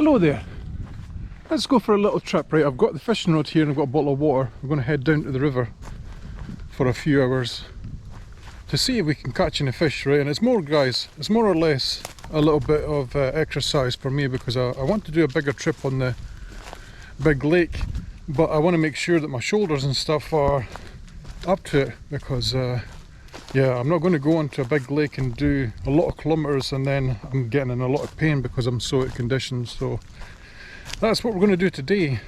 Hello there. Let's go for a little trip, right? I've got the fishing rod here and I've got a bottle of water. We're going to head down to the river for a few hours to see if we can catch any fish, right? And it's more, guys, it's more or less a little bit of exercise for me because I want to do a bigger trip on the big lake, but I want to make sure that my shoulders and stuff are up to it because yeah, I'm not going to go onto a big lake and do a lot of kilometers and then I'm getting in a lot of pain because I'm so out of condition. So that's what we're going to do today.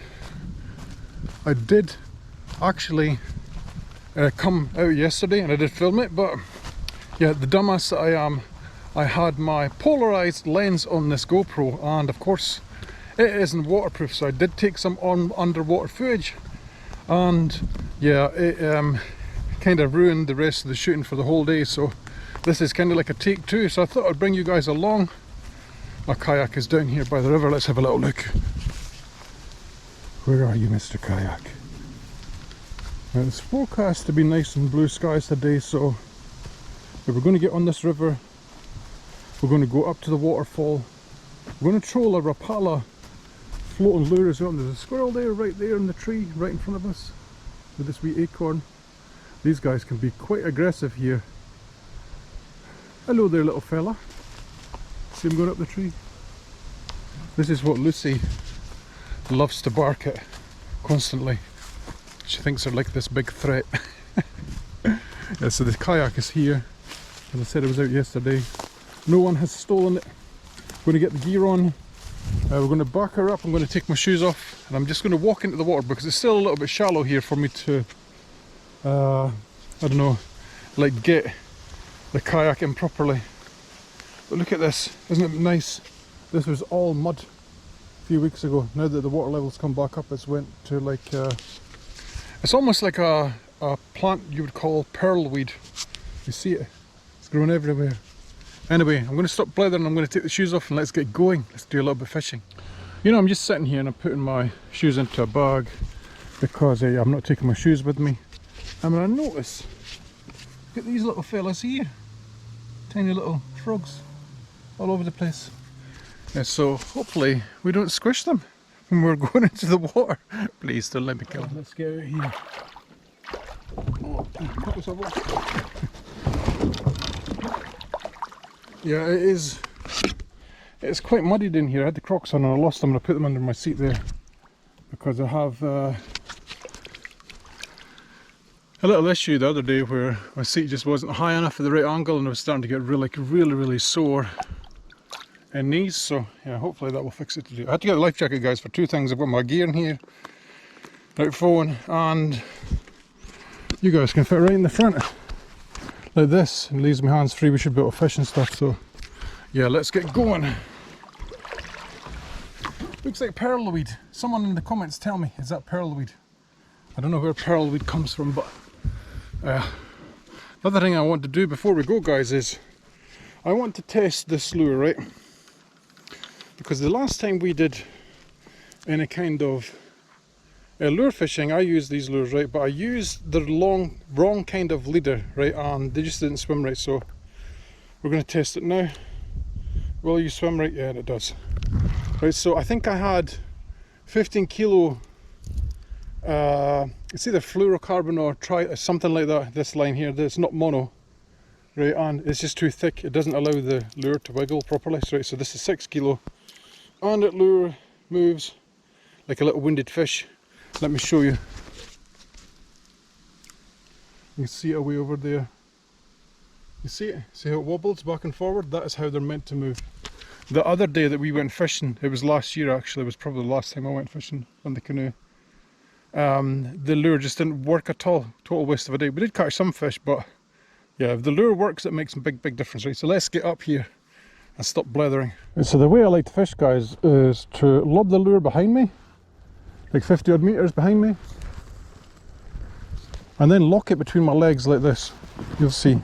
I did actually come out yesterday and I did film it, but yeah, the dumbass that I am, I had my polarized lens on this GoPro and of course it isn't waterproof, so I did take some underwater footage and yeah, it kind of ruined the rest of the shooting for the whole day. So this is kind of like a take two, so I thought I'd bring you guys along. My kayak is down here by the river. Let's have a little look. Where are you, Mr. Kayak? Now, it's forecast to be nice and blue skies today, so if we're going to get on this river, we're going to go up to the waterfall. We're going to troll a rapala floating lure as well. There's a squirrel there, right there in the tree, right in front of us, with this wee acorn. These guys can be quite aggressive here. Hello there, little fella. See him going up the tree? This is what Lucy loves to bark at constantly. She thinks they're like this big threat. Yeah, so the kayak is here. As I said, it was out yesterday. No one has stolen it. I'm going to get the gear on. We're going to back her up. I'm going to take my shoes off and I'm just going to walk into the water because it's still a little bit shallow here for me to I don't know, like get the kayak in properly. But look at this, isn't it nice? This was all mud a few weeks ago. Now that the water levels come back up, it's went to like it's almost like a plant you would call pearlweed. You see it, it's growing everywhere. Anyway, I'm going to stop blethering, I'm going to take the shoes off and let's get going. Let's do a little bit of fishing. You know, I'm just sitting here and I'm putting my shoes into a bag because I'm not taking my shoes with me. And I notice, look at these little fellas here, tiny little frogs all over the place. Yeah, so hopefully we don't squish them when we're going into the water. Please don't let me kill them. Let's get out here. Oh, yeah, it's quite muddy down here. I had the Crocs on and I lost them and I put them under my seat there because I have a little issue the other day where my seat just wasn't high enough at the right angle and I was starting to get really sore in knees. So yeah, hopefully that will fix it today. I had to get a life jacket, guys, for two things. I've got my gear in here, right phone, and you guys can fit right in the front like this. It leaves my hands free. We should be able to fish and stuff. So yeah, let's get going. Looks like pearlweed. Someone in the comments tell me, is that pearlweed? I don't know where pearlweed comes from, but the other thing I want to do before we go, guys, is I want to test this lure, right? Because the last time we did any kind of lure fishing, I used these lures, right? But I used the wrong kind of leader, right? And they just didn't swim right. So we're going to test it now. Will you swim right? Yeah, it does. Right, so I think I had 15 kilo. It's either fluorocarbon or something like that. This line here, it's not mono, right? And it's just too thick. It doesn't allow the lure to wiggle properly. So, right, so this is 6 kilo, and it lure moves like a little winded fish. Let me show you. You can see it away over there. You see it? See how it wobbles back and forward? That is how they're meant to move. The other day that we went fishing, it was last year actually. It was probably the last time I went fishing on the canoe. The lure just didn't work at all. Total waste of a day. We did catch some fish, but yeah, if the lure works, it makes a big difference, right? So let's get up here and stop blethering. So the way I like to fish, guys, is to lob the lure behind me, like 50 odd meters behind me, and then lock it between my legs like this. You'll see.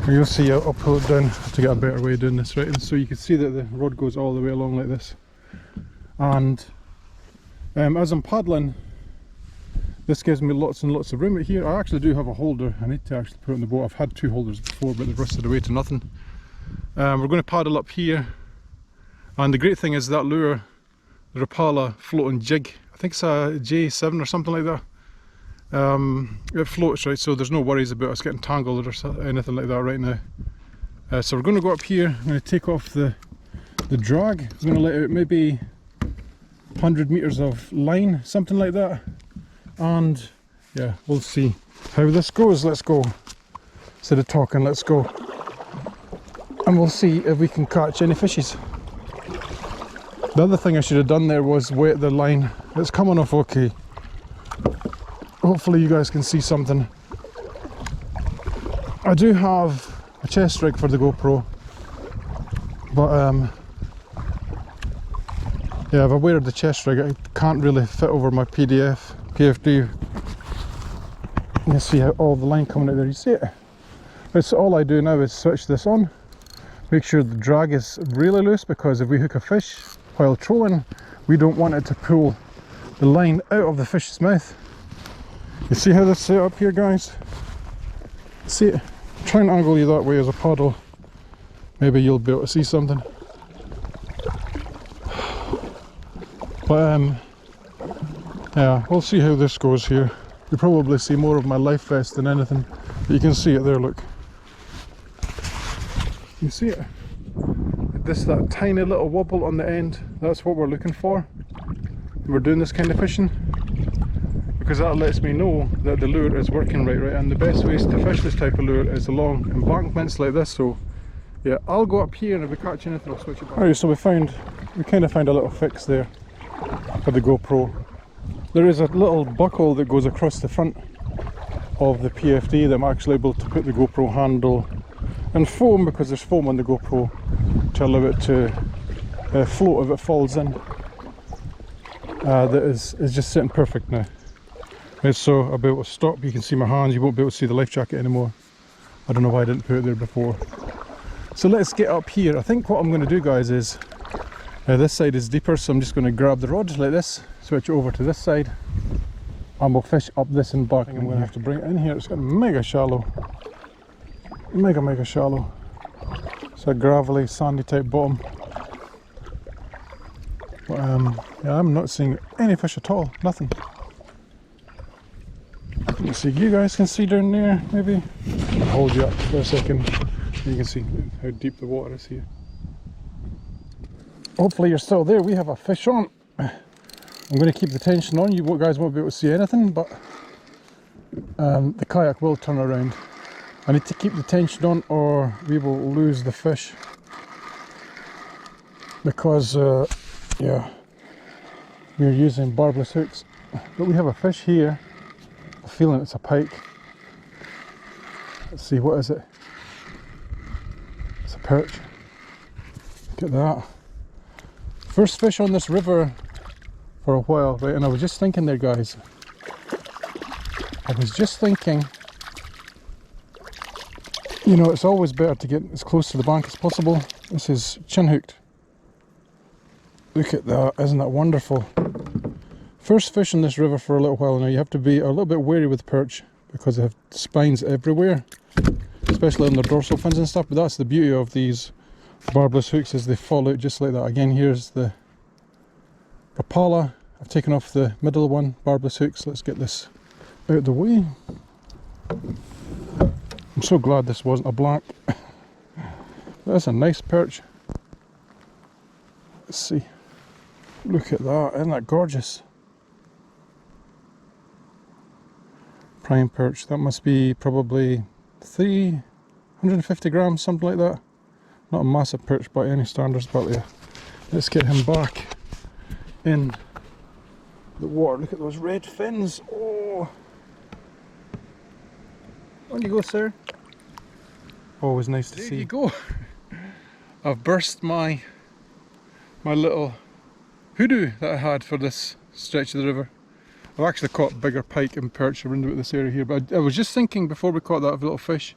I'll pull it down to get a better way of doing this, right? And so you can see that the rod goes all the way along like this. And as I'm paddling, this gives me lots and lots of room. Here I actually do have a holder. I need to actually put it on the boat. I've had two holders before, but they've rusted away to nothing. We're going to paddle up here And the great thing is that lure, the Rapala floating jig, I think it's a J7 or something like that. It floats, right, so there's no worries about us getting tangled or anything like that right now. So we're going to go up here. I'm going to take off the drag. I'm going to let out maybe 100 meters of line, something like that, and yeah, we'll see how this goes. Let's go. Instead of talking, let's go, and we'll see if we can catch any fishes. The other thing I should have done there was wet the line. It's coming off okay. Hopefully you guys can see something. I do have a chest rig for the GoPro, but yeah, if I wear the chest rig, it can't really fit over my PFD. You see how all the line coming out there, you see it? It's all I do now is switch this on, make sure the drag is really loose, because if we hook a fish while trolling, we don't want it to pull the line out of the fish's mouth. You see how this is set up here, guys? See it? Try and angle you that way as a paddle. Maybe you'll be able to see something. But yeah, we'll see how this goes here. You'll probably see more of my life vest than anything, but you can see it there, look. You see it? That tiny little wobble on the end, that's what we're looking for. We're doing this kind of fishing, because that lets me know that the lure is working right, and the best ways to fish this type of lure is along embankments like this. So yeah, I'll go up here, and if we catch anything I'll switch it back. Alright, so we kind of found a little fix there for the GoPro. There is a little buckle that goes across the front of the PFD that I'm actually able to put the GoPro handle and foam, because there's foam on the GoPro to allow it to float if it falls in. That is just sitting perfect now. Right, so I'll be able to stop. You can see my hands, you won't be able to see the life jacket anymore. I don't know why I didn't put it there before. So let's get up here. I think what I'm going to do, guys, is this side is deeper, so I'm just going to grab the rod like this, switch over to this side, and we'll fish up this and back. I'm going to have to bring it in here. It's got mega shallow, mega shallow. It's a gravelly, sandy type bottom. But yeah, I'm not seeing any fish at all, nothing. Let's see, you guys can see down there, maybe. I'll hold you up for a second. You can see how deep the water is here. Hopefully you're still there. We have a fish on. I'm going to keep the tension on. You guys won't be able to see anything, but the kayak will turn around. I need to keep the tension on or we will lose the fish. Because, yeah, we're using barbless hooks. But we have a fish here. I'm feeling it's a pike. Let's see, what is it? It's a perch. Look at that. First fish on this river for a while, right? And I was just thinking there, guys. I was just thinking, you know, it's always better to get as close to the bank as possible. This is chin hooked. Look at that, isn't that wonderful? First fish in this river for a little while now. You have to be a little bit wary with perch because they have spines everywhere, especially on their dorsal fins and stuff. But that's the beauty of these barbless hooks, is they fall out just like that. Again, here's the Rapala. I've taken off the middle one, barbless hooks. Let's get this out of the way. I'm so glad this wasn't a black. That's a nice perch. Let's see. Look at that, isn't that gorgeous? Prime perch, that must be probably 350 grams, something like that. Not a massive perch by any standards, but yeah. Let's get him back in the water. Look at those red fins. Oh! On you go, sir. Always nice to see. There you go. I've burst my little hoodoo that I had for this stretch of the river. I've actually caught bigger pike and perch around about this area here, but I was just thinking before we caught that little fish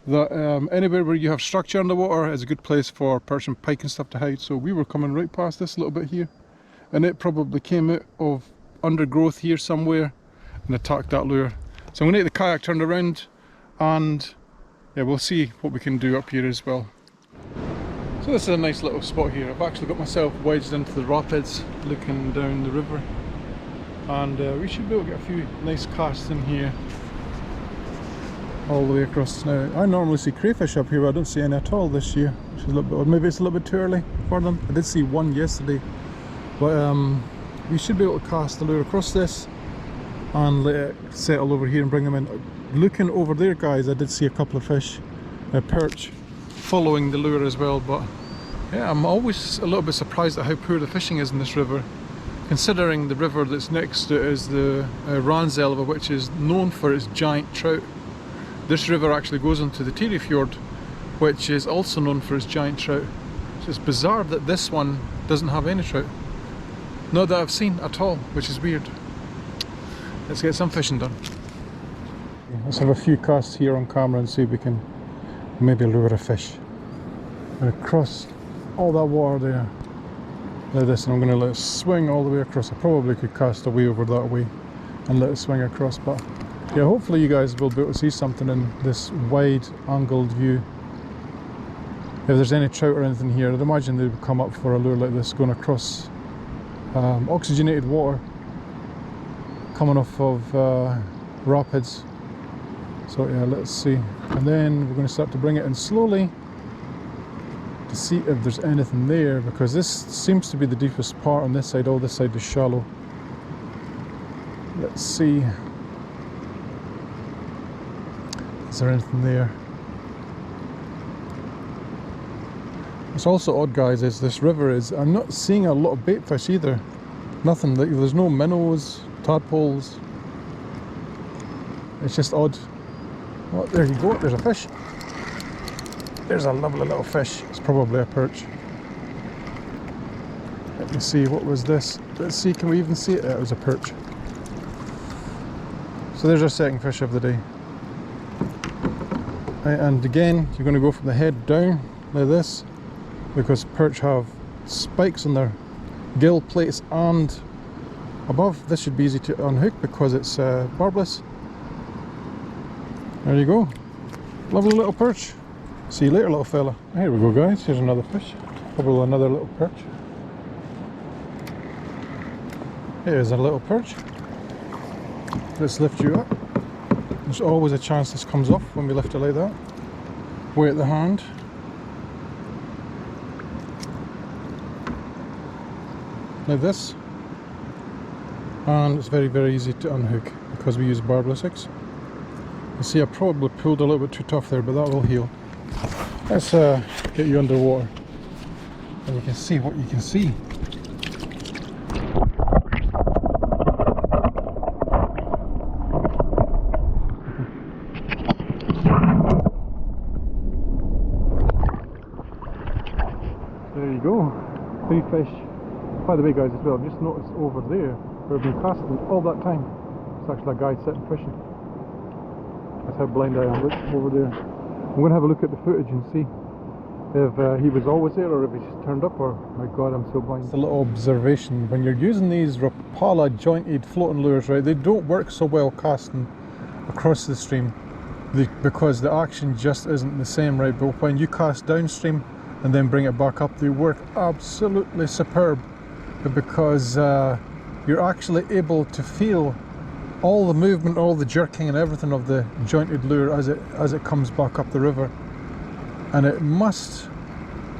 that anywhere where you have structure underwater is a good place for perch and pike and stuff to hide. So we were coming right past this a little bit here, and it probably came out of undergrowth here somewhere and attacked that lure. So I'm going to get the kayak turned around, and yeah, we'll see what we can do up here as well. So this is a nice little spot here. I've actually got myself wedged into the rapids looking down the river, and we should be able to get a few nice casts in here all the way across. Now I normally see crayfish up here, but I don't see any at all this year, which is a little bit odd. Maybe it's a little bit too early for them. I did see one yesterday, but we should be able to cast the lure across this and let it settle over here and bring them in. Looking over there, guys, I did see a couple of fish, perch, following the lure as well. But yeah, I'm always a little bit surprised at how poor the fishing is in this river, considering the river that's next to it is the Ranselva, which is known for its giant trout. This river actually goes into the Tyrifjord, which is also known for its giant trout. So it's bizarre that this one doesn't have any trout. Not that I've seen at all, which is weird. Let's get some fishing done. Let's have a few casts here on camera and see if we can maybe lure a fish. I'm going to cross all that water there like this, and I'm going to let it swing all the way across. I probably could cast away over that way and let it swing across, but yeah, hopefully you guys will be able to see something in this wide angled view. If there's any trout or anything here, I'd imagine they would come up for a lure like this, going across oxygenated water coming off of rapids. So yeah, let's see. And then we're going to start to bring it in slowly to see if there's anything there, because this seems to be the deepest part on this side. All this side is shallow. Let's see. Is there anything there? What's also odd, guys, is this river is, I'm not seeing a lot of bait fish either. Nothing, there's no minnows, tadpoles. It's just odd. Oh, there you go, there's a fish. There's a lovely little fish. It's probably a perch. Let me see, what was this? Let's see, can we even see it? It was a perch. So there's our second fish of the day. Right, and again, you're going to go from the head down like this, because perch have spikes on their gill plates and above. This should be easy to unhook because it's barbless. There you go, lovely little perch. See you later, little fella. Here we go, guys, here's another fish, probably another little perch. Here's a little perch. Let's lift you up. There's always a chance this comes off when we lift it like that. Weight the hand. Like this. And it's very, very easy to unhook because we use barbless hooks. You see, I probably pulled a little bit too tough there, but that will heal. Let's get you underwater and you can see what you can see. There you go, 3 fish. By the way, guys, as well, I've just noticed over there where I've been casting all that time, it's actually a guy sitting fishing. That's how blind I am. Look over there. I'm going to have a look at the footage and see if he was always there or if he's turned up, or my god, I'm so blind. It's a little observation. When you're using these Rapala jointed floating lures, right, they don't work so well casting across the stream because the action just isn't the same, right? But when you cast downstream and then bring it back up, they work absolutely superb, because you're actually able to feel all the movement, all the jerking and everything of the jointed lure as it comes back up the river. And it must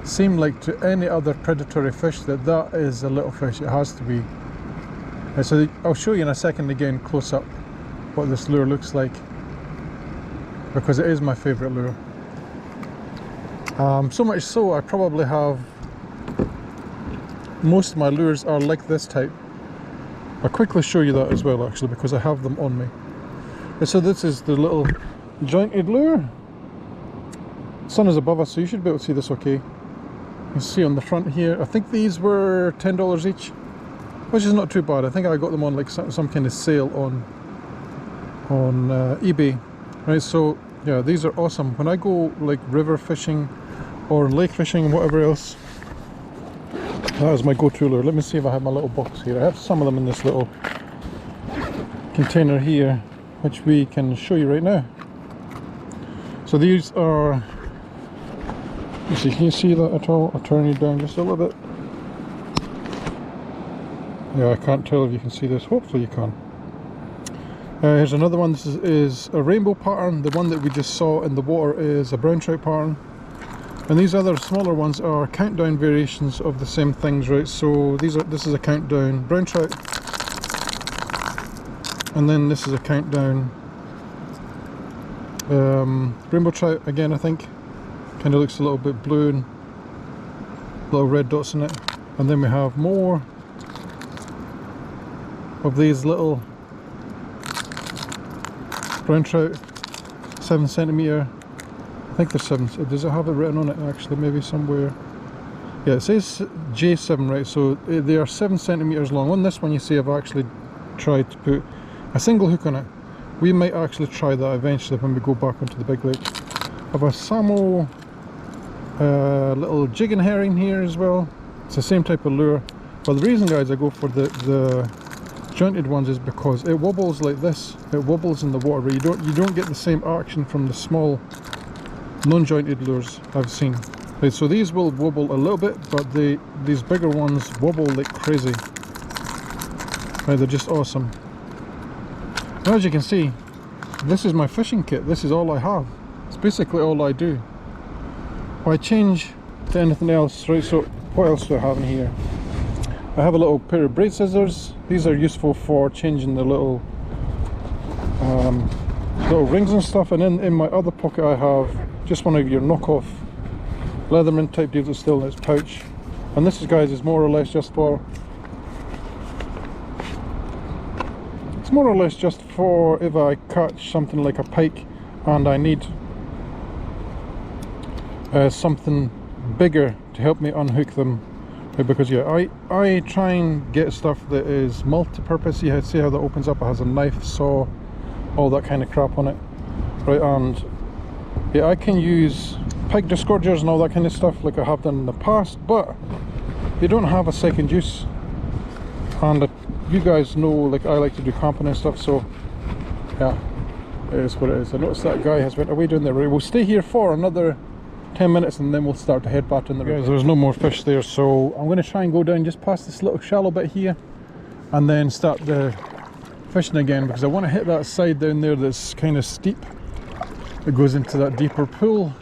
seem like to any other predatory fish that that is a little fish. It has to be. And so I'll show you in a second again close up what this lure looks like, because it is my favourite lure. So much so I probably have, most of my lures are like this type. I'll quickly show you that as well, actually, because I have them on me. And so this is the little jointed lure. Sun is above us, so you should be able to see this okay. You can see on the front here, I think these were $10 each, which is not too bad. I think I got them on like some kind of sale on eBay. Right, so yeah, these are awesome. When I go like river fishing or lake fishing and whatever else, that is my go-to lure. Let me see if I have my little box here. I have some of them in this little container here, which we can show you right now. So these are So can you see that at all? I'll turn you down just a little bit. Yeah, I can't tell if you can see this. Hopefully you can. Here's another one. This is a rainbow pattern. The one that we just saw in the water is a brown trout pattern. And these other smaller ones are countdown variations of the same things, right? So this is a countdown brown trout. And then this is a countdown rainbow trout again, I think. Kind of looks a little bit blue and little red dots in it. And then we have more of these little brown trout, 7 centimetre. I think they're 7. Does it have it written on it actually? Maybe somewhere. Yeah, it says J7, right? So they are 7 centimetres long. On this one, you see, I've actually tried to put a single hook on it. We might actually try that eventually when we go back onto the big lake. I have a Samo little jigging herring here as well. It's the same type of lure. But the reason, guys, I go for the jointed ones is because it wobbles like this. It wobbles in the water, but you don't get the same action from the small non-jointed lures I've seen. Right, so these will wobble a little bit, but these bigger ones wobble like crazy. Right, they're just awesome. Now, as you can see, this is my fishing kit. This is all I have. It's basically all I do. If I change to anything else, right, so what else do I have in here? I have a little pair of braid scissors. These are useful for changing the little rings and stuff. And then in my other pocket I have just one of your knockoff Leatherman type deals that's still in its pouch. And this is, guys, is more or less just for if I catch something like a pike and I need something bigger to help me unhook them. Because yeah, I try and get stuff that is multi-purpose. You see how that opens up? It has a knife, saw, all that kind of crap on it, right? And yeah, I can use pike disgorgers and all that kind of stuff like I have done in the past, but they don't have a second use. And you guys know, like, I like to do camping and stuff, so yeah, it is what it is. I noticed that guy has went away down there. We'll stay here for another 10 minutes and then we'll start to head back in the river. Guys, there's no more fish there, so I'm going to try and go down just past this little shallow bit here and then start the fishing again, because I want to hit that side down there that's kind of steep. It goes into that deeper pool.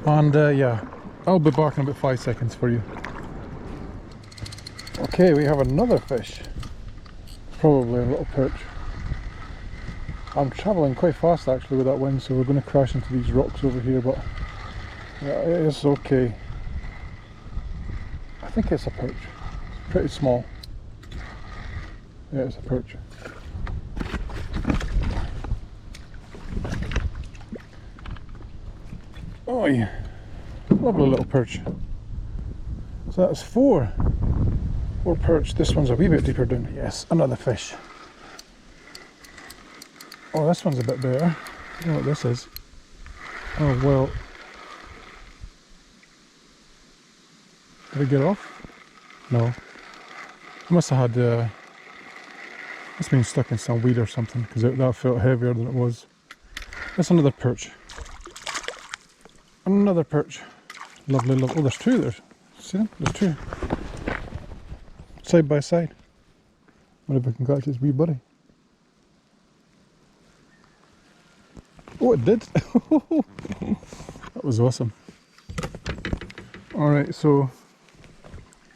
And yeah, I'll be back in about 5 seconds for you. Okay, we have another fish. Probably a little perch. I'm travelling quite fast actually with that wind, so we're going to crash into these rocks over here, but yeah, it is okay. I think it's a perch. It's pretty small. Yeah, it's a perch. Oh yeah, lovely little perch. So that's four perch. This one's a wee bit deeper down. Yes, another fish. Oh, this one's a bit better. I don't know what this is. Oh well. Did it get off? No. I must have had it's been stuck in some weed or something, because that felt heavier than it was. That's another perch. Another perch. Lovely, lovely. Oh, there's two there. See them? There's two. Side by side. Wonder if I can catch this wee buddy. Oh, it did. That was awesome. Alright, so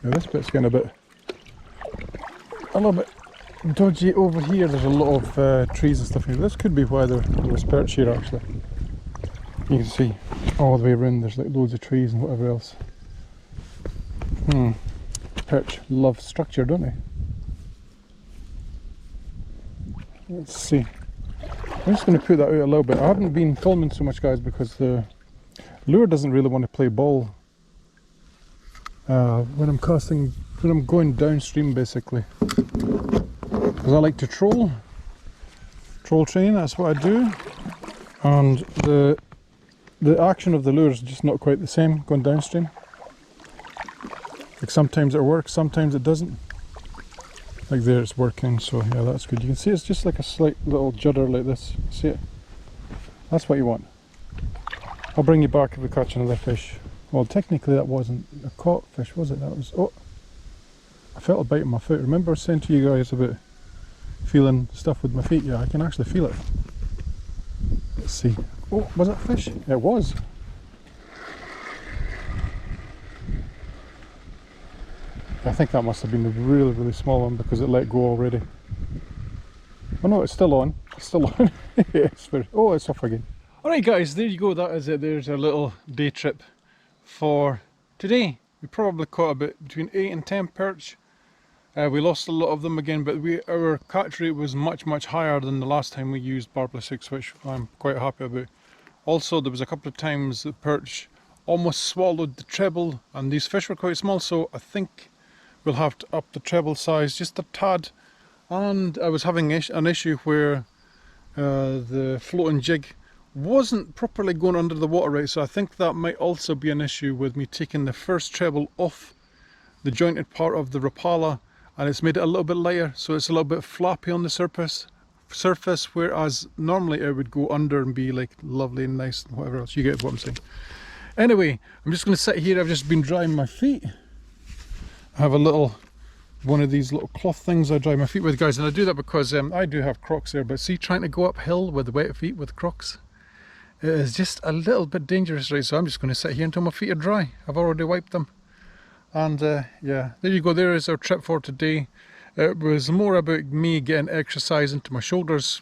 yeah, this bit's getting a little bit dodgy over here. There's a lot of trees and stuff here. This could be why there's perch here actually. You can see all the way around there's like loads of trees and whatever else. Perch love structure, don't they? Let's see. I'm just going to put that out a little bit. I haven't been filming so much, guys, because the lure doesn't really want to play ball when I'm casting, when I'm going downstream basically. Because I like to troll train, that's what I do. And the action of the lure is just not quite the same going downstream. Like sometimes it works, sometimes it doesn't. Like there it's working, so yeah, that's good. You can see it's just like a slight little judder like this. See it? That's what you want. I'll bring you back if we catch another fish. Well, technically that wasn't a caught fish, was it? That was, oh, I felt a bite in my foot. Remember saying to you guys about feeling stuff with my feet? Yeah, I can actually feel it. Let's see. Oh, was it a fish? It was. I think that must have been a really, really small one because it let go already. Oh no, it's still on. It's still on. Oh, it's off again. Alright guys, there you go. That is it. There's our little day trip for today. We probably caught about between 8 and 10 perch. We lost a lot of them again, but our catch rate was much higher than the last time we used barbless hooks, which I'm quite happy about. Also, there was a couple of times the perch almost swallowed the treble, and these fish were quite small, so I think we'll have to up the treble size just a tad. And I was having an issue where the floating jig wasn't properly going under the water right, so I think that might also be an issue with me taking the first treble off the jointed part of the rapala, and it's made it a little bit lighter, so it's a little bit flappy on the surface, whereas normally it would go under and be like lovely and nice and whatever else. You get what I'm saying. Anyway, I'm just going to sit here. I've just been drying my feet. I have one of these little cloth things I dry my feet with, guys, and I do that because I do have Crocs there, but see, trying to go uphill with wet feet with Crocs, it is just a little bit dangerous, right? So I'm just going to sit here until my feet are dry. I've already wiped them. And yeah, there you go. There is our trip for today. It was more about me getting exercise into my shoulders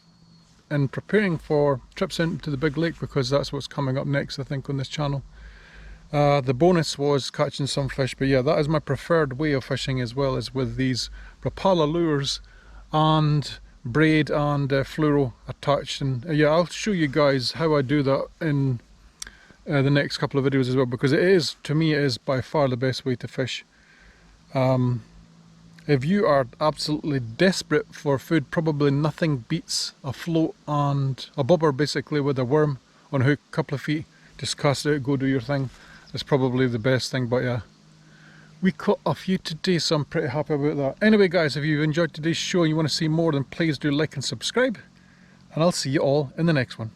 and preparing for trips into the big lake, because that's what's coming up next, I think, on this channel. The bonus was catching some fish, but yeah, that is my preferred way of fishing, as well as with these rapala lures and braid and fluoro attached. And yeah, I'll show you guys how I do that in the next couple of videos as well, because it is, to me, it is by far the best way to fish. If you are absolutely desperate for food, probably nothing beats a float and a bobber, basically, with a worm on a hook, couple of feet, just cast it out, go do your thing. It's probably the best thing. But yeah, we caught a few today, so I'm pretty happy about that. Anyway guys, if you've enjoyed today's show and you want to see more, then please do like and subscribe, and I'll see you all in the next one.